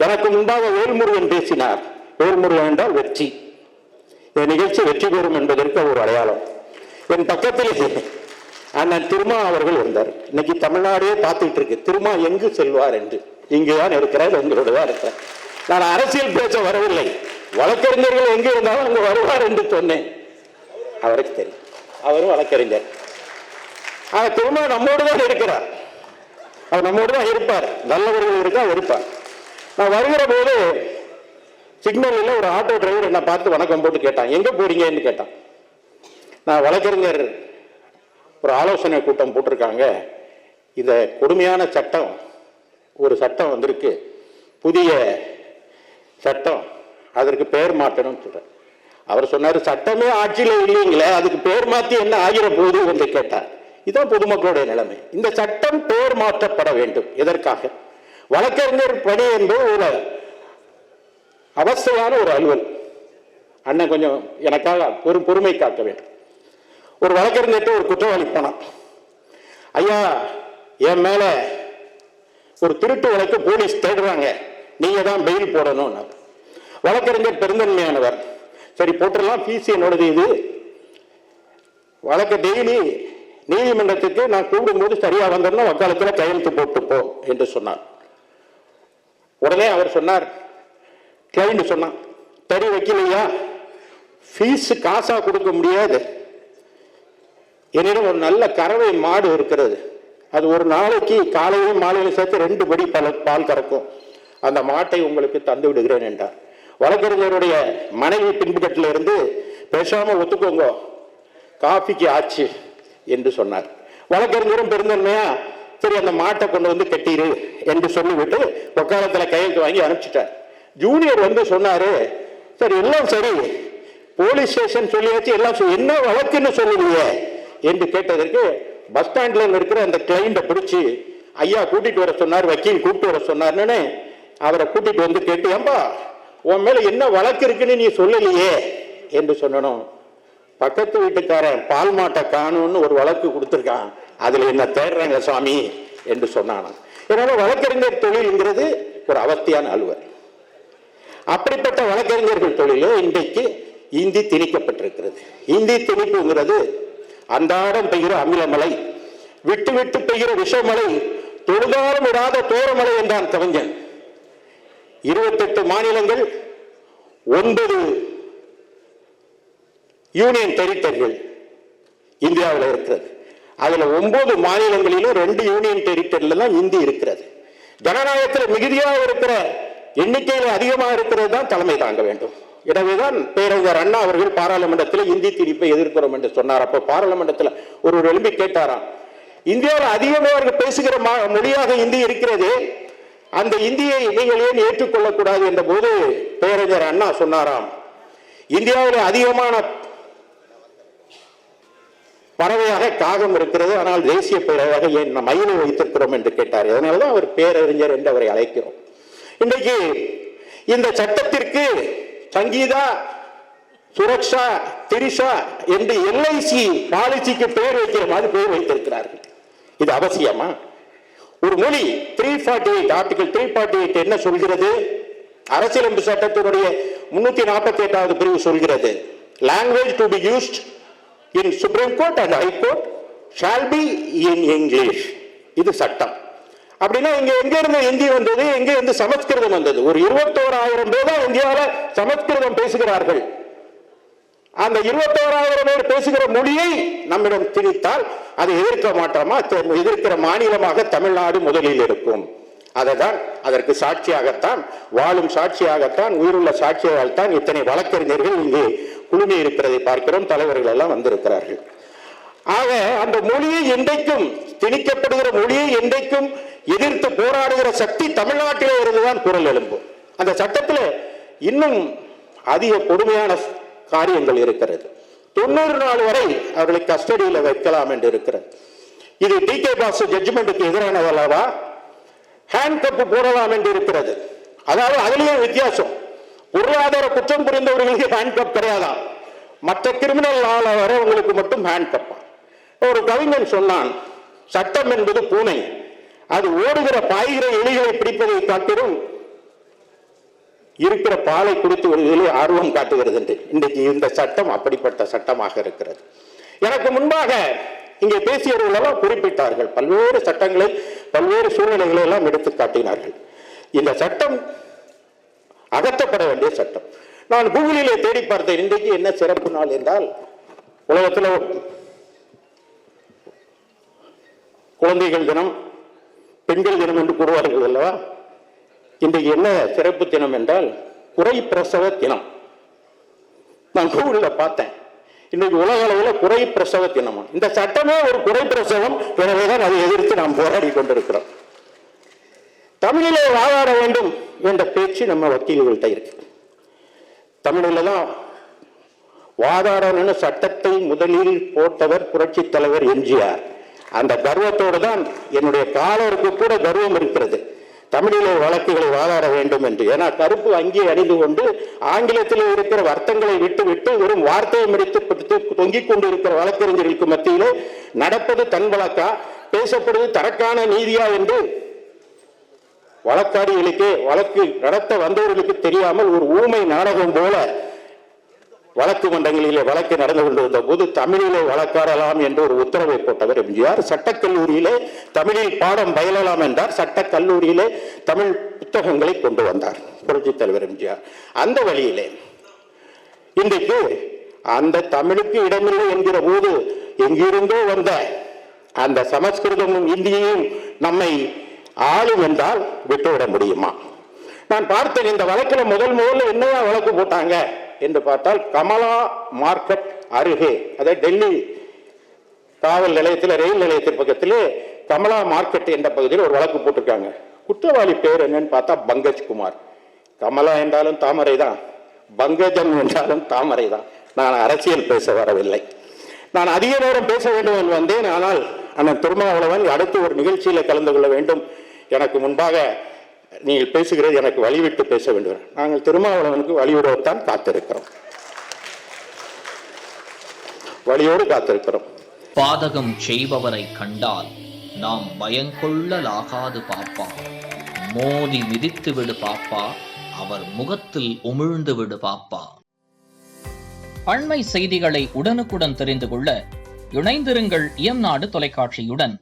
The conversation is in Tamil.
தனக்கு முன்பாக வேல்முருகன் பேசினார். வேல்முருகன் என்றால் வெற்றி. இந்த நிகழ்ச்சி வெற்றி பெறும் என்பதற்கு ஒரு அடையாளம். என் பக்கத்தில் அண்ணன் திருமா அவர்கள் இருந்தார். இன்னைக்கு தமிழ்நாடே பார்த்துட்டு இருக்கு திருமா எங்கு செல்வார் என்று. இங்குதான் இருக்கிறார், உங்களோட தான் இருக்கிறார். நான் அரசியல் பேச வரவில்லை, வழக்கறிஞர்கள் எங்கு இருந்தாலும் அங்கு வருவார் என்று சொன்னேன். அவருக்கு தெரியும், அவரும் வழக்கறிஞர். ஆனால் திருமா நம்மோடு தான் இருக்கிறார், அவர் நம்மோடு தான் இருப்பார். நல்லவர்கள் இருக்கா இருப்பார். நான் வருகிற போது சிக்னலில் ஒரு ஆட்டோ டிரைவர் என்னை பார்த்து வணக்கம் போட்டு கேட்டான், எங்கே போறீங்கன்னு கேட்டான். நான் வழக்கறிஞர் ஒரு ஆலோசனை கூட்டம் போட்டிருக்காங்க, இதை கொடுமையான சட்டம், ஒரு சட்டம் வந்திருக்கு, புதிய சட்டம், அதற்கு பெயர் மாற்றணும்னு சொல்கிறேன். அவர் சொன்னார், சட்டமே ஆட்சியில் இல்லைங்களே, அதுக்கு பெயர் மாற்றி என்ன ஆகிற போது என்று கேட்டார். இதுதான் பொதுமக்களுடைய நிலைமை. இந்த சட்டம் பெயர் மாற்றப்பட வேண்டும். எதற்காக? வழக்கறிஞர் பணி என்பது ஒரு அவசியமான ஒரு அலுவல். அண்ணன் கொஞ்சம் எனக்காக பொறுமை காக்க வேண்டும். ஒரு வழக்கறிஞர்கிட்ட ஒரு குற்றவாளி போனான். ஐயா, என் மேல ஒரு திருட்டு வழக்கு போலீஸ் தேடுறாங்க, நீங்க தான் பெயில் போடணும். வழக்கறிஞர் பெருந்தன்மையானவர். சரி போட்டுடலாம், ஃபீஸ் என்னோடது, இது வழக்கு டெய்லி நீதிமன்றத்துக்கு நான் கூடும்போது சரியா வந்துடணும், வக்காலத்தில் கையெழுத்து போட்டு போ என்று சொன்னார். உடனே அவர் சொன்னார், கிளைண்ட் சொன்னான், சரி வைக்கலையா, ஃபீஸ் காசா கொடுக்க முடியாது, என்னிடம் ஒரு நல்ல கறவை மாடு இருக்கிறது, அது ஒரு நாளைக்கு காலையிலும் மாலையிலும் சேர்த்து 2 படி பால் கறக்கும், அந்த மாட்டை உங்களுக்கு தந்து விடுகிறேன் என்றார். வழக்கறிஞருடைய மனைவி பின்புகட்டில் இருந்து, பேசாம ஒத்துக்கோங்க, காஃபிக்கு ஆச்சு என்று சொன்னார். வழக்கறிஞரும் பெருந்தன்மையா, சரி அந்த மாட்டை கொண்டு வந்து கட்டிடு என்று சொல்லிவிட்டு வக்காலத்தில் கையெழுத்து வாங்கி அனுப்பிச்சிட்டார். ஜூனியர் வந்து சொன்னாரு, சரி எல்லாம் சரி, போலீஸ் ஸ்டேஷன் சொல்லியாச்சு, எல்லாம் என்ன வழக்குன்னு சொல்லுவீங்க என்று கேட்டதற்கு, பஸ் ஸ்டாண்ட்ல இருக்கிற அந்த கிளைண்ட பிடிச்சி ஐயா கூட்டிட்டு வர சொன்னார், வக்கீல் கூப்பிட்டு வர சொன்னார்னு அவரை கூட்டிட்டு வந்து கேட்டு, ஏம்பா உன் மேல என்ன வழக்கு இருக்குன்னு நீ சொல்லலையே என்று சொல்லணும். பக்கத்து வீட்டுக்காரன் பால் மாட்டை காணும்னு ஒரு வழக்கு கொடுத்துருக்கான், அதுல என்ன தேடுறாங்க சுவாமி என்று சொன்னான். இதனால வழக்கறிஞர் தொழில்ங்கிறது ஒரு அவஸ்தையான அலுவல். அப்படிப்பட்ட வழக்கறிஞர்கள் தொழிலே இன்றைக்கு இந்தி திணிக்கப்பட்டிருக்கிறது. இந்தி திணிப்புங்கிறது அன்றாடம் பெய்கிற அமிலமலை, விட்டு விட்டு பெய்கிற விஷமலை, தொழுதாலும் விடாத தோரமலை என்றான் கவிஞன். 28 மாநிலங்கள், 9 யூனியன் டெரிட்டரிகள் இந்தியாவில் இருக்கிறது. அதுல 9 மாநிலங்களிலும் 2 யூனியன் டெரிட்டரியில தான் இந்தி இருக்கிறது. ஜனநாயகத்தில் மிகுதியாக இருக்கிற எண்ணிக்கையில் அதிகமாக இருக்கிறது தான் தலைமை தாங்க வேண்டும். எனவேதான் பேரறிஞர் அண்ணா அவர்கள் பாராளுமன்றத்தில் இந்தி திணிப்பை எதிர்க்கிறோம் என்று சொன்னார். அப்போ பாராளுமன்றத்தில் ஒரு எழுப்பி கேட்டாராம், இந்தியாவில் அதிகமாக பேசுகிற மொழியாக இந்தி இருக்கிறது, அந்த இந்தியை நீங்கள் ஏன் ஏற்றுக்கொள்ளக்கூடாது என்ற போது பேரறிஞர் அண்ணா சொன்னாராம், இந்தியாவில் அதிகமான பறவையாக காகம் இருக்கிறது, ஆனால் தேசிய பறவையாக ஏன் மயிலை வைத்திருக்கிறோம் என்று கேட்டார். அதனாலதான் அவர் பேரறிஞர் என்று அவரை அழைக்கிறோம். இன்றைக்கு இந்த சட்டத்திற்கு சங்கீதா, சுரக்ஷா, திரிஷா என்று எல்ஐசி பாலிசிக்கு பெயர் வைக்கிற மாதிரி பெயர் வைத்திருக்கிறார்கள். இது அவசியமா? ஒரு மொழி 348 ஆர்டிகல் 348 என்ன சொல்கிறது? அரசியலமைப்பு சட்டத்தினுடைய 348வது பிரிவு சொல்கிறது, language to be used in supreme court and high court shall be in English. இது சட்டம். அப்படின்னா இங்க எங்க இருந்து இந்தி வந்தது, எங்க இருந்து சமஸ்கிருதம் வந்தது? ஒரு 21,000 பேர் தான் இந்தியாவில் சமஸ்கிருதம் பேசுகிறார்கள். அந்த 21,000 பேர் பேசுகிற மொழியை நம்மிடம் திணித்தால் அதை எதிர்க்க மாட்டோமா? எதிர்க்கிற மாநிலமாக தமிழ்நாடு முதலில் இருக்கும். அதைதான், அதற்கு சாட்சியாகத்தான், வாழும் சாட்சியாகத்தான், உயிருள்ள சாட்சியாகத்தான் இத்தனை வழக்கறிஞர்கள் இங்கே குழுமி இருக்கிறதை பார்க்கிறோம். தலைவர்கள் எல்லாம் வந்திருக்கிறார்கள். ஆக அந்த மொழியை என்றைக்கும், திணிக்கப்படுகிற மொழியை என்றைக்கும் எதிர்த்து போராடுகிற சக்தி தமிழ்நாட்டிலே இருந்துதான் குரல் எழும்பும். அந்த சட்டத்தில் இன்னும் அதிக கொடுமையான காரியங்கள் இருக்கிறது. 90 நாள் வரை அவர்களை கஸ்டடியில் வைக்கலாம் என்று இருக்கிறது. இது டிகே பாசு ஜட்ஜ்மெண்ட்டுக்கு எதிரானது அல்லவா? ஹேண்ட் கப் போடலாம் என்று இருக்கிறது. அதாவது அதுலயும் வித்தியாசம். பொருளாதார குற்றம் புரிந்தவர்களுக்கு ஹேண்ட் கப் கிடையாதான், மற்ற கிரிமினல் லால வரவங்களுக்கு மட்டும் ஹேண்ட் கப். ஒரு கவிஞன் சொன்னான், சட்டம் என்பது பூனை, அது ஓடுகிற பாய்கிற எலிகளை பிடிப்பதை காட்டிலும் இருக்கிற பாலை குடித்து விடுவதிலே ஆர்வம் காட்டுகிறது என்று. இன்றைக்கு இந்த சட்டம் அப்படிப்பட்ட சட்டமாக இருக்கிறது. எனக்கு முன்பாக இங்கே பேசியவர்கள் எல்லாம் குறிப்பிட்டார்கள், பல்வேறு சட்டங்களை பல்வேறு சூழ்நிலைகளை எல்லாம் எடுத்து காட்டினார்கள். இந்த சட்டம் அகற்றப்பட வேண்டிய சட்டம். நான் கூகுளிலே தேடி பார்த்தேன், இன்றைக்கு என்ன சிறப்பு நாள் என்றால், உலகத்தில் குழந்தைகள் தினம், பெண்கள் தினம் என்று கூறுவார்கள் அல்லவா. இன்றைக்கு என்ன சிறப்பு தினம் என்றால் குறை பிரசவ தினம். நான் கூகுளில் பார்த்தேன், இன்றைக்கு உலக அளவில் குறை பிரசவ தினம். இந்த சட்டமே ஒரு குறை பிரசவம், எனவேதான் அதை எதிர்த்து நாம் போராடி கொண்டிருக்கிறோம். தமிழிலே வாதாட வேண்டும் என்ற பேச்சு நம்ம வக்கீல்கள்கிட்ட இருக்கு. தமிழில தான் வாதாடணும்னு சட்டத்தை முதலில் போட்டவர் புரட்சி தலைவர் எம்ஜிஆர். அந்த கர்வத்தோடு தான் என்னுடைய காலருக்கு கூட கர்வம் இருக்கிறது, தமிழிலே வழக்குகளை வாதாட வேண்டும் என்று. ஏன்னா கருப்பு அங்கே அணிந்து கொண்டு ஆங்கிலத்தில் இருக்கிற அர்த்தங்களை விட்டு விட்டு வெறும் வார்த்தையை முடித்து தொங்கிக் கொண்டு இருக்கிற வழக்கறிஞர்களுக்கு மத்தியிலே நடப்பது தன் வழக்கா, பேசப்படுவது தனக்கான நீதியா என்று வழக்காடிகளுக்கு, வழக்கு நடத்த வந்தவர்களுக்கு தெரியாமல் ஒரு ஊமை நாடகம் போல வழக்கு மன்றங்களிலே வழக்கு நடந்து கொண்டிருந்த போது தமிழிலே வழக்காடலாம் என்று ஒரு உத்தரவை போட்டவர் எம்ஜிஆர். சட்டக்கல்லூரியிலே தமிழில் பாடம் பயிலலாம் என்றார். சட்டக்கல்லூரியிலே தமிழ் புத்தகங்களை கொண்டு வந்தார் புரட்சி தலைவர் எம்ஜிஆர். அந்த வழியிலே இன்றைக்கு அந்த தமிழுக்கு இடமில்லை என்கிற போது எங்கிருந்தோ வந்த அந்த சமஸ்கிருதமும் இந்தியையும் நம்மை ஆளும் என்றால் விட்டுவிட முடியுமா? நான் பார்த்தேன், இந்த வழக்கில் முதல்ல என்னையா வழக்கு போட்டாங்க என்று பார்த்தால், கமலா மார்க்கெட் அருகே, அதாவது டெல்லி காவல் நிலையத்தில், ரயில் நிலையத்தின் பக்கத்திலே கமலா மார்க்கெட் என்ற பகுதியில் ஒரு வழக்கு போட்டிருக்காங்க. குற்றவாளி பேர் என்னன்னு பார்த்தா பங்கஜ் குமார். கமலா என்றாலும் தாமரை தான், பங்கஜம் என்றாலும் தாமரை தான். நான் அரசியல் பேச வரவில்லை, நான் அதிக நேரம் பேச வேண்டும் என்று வந்தேன். ஆனால் அண்ணன் திருமாவளவன் அடுத்து ஒரு நிகழ்ச்சியில் கலந்து கொள்ள வேண்டும், எனக்கு முன்பாக நீங்கள் பேசுகிறது எனக்கு வழிவிட்டு பேச வேண்டும். நாங்கள் திருமாவளவனுக்கு வழிவிடத்தான் காத்திருக்கிறோம், வழியோடு காத்திருக்கிறோம். பாதகம் செய்பவரை கண்டால் நாம் பயங்கொள்ளலாகாது பாப்பா, மோதி மிதித்து விடு பாப்பா, அவர் முகத்தில் உமிழ்ந்து விடு பாப்பா. அண்மை செய்திகளை உடனுக்குடன் தெரிந்து கொள்ள இணைந்திருங்கள் இயம்நாடு தொலைக்காட்சியுடன்.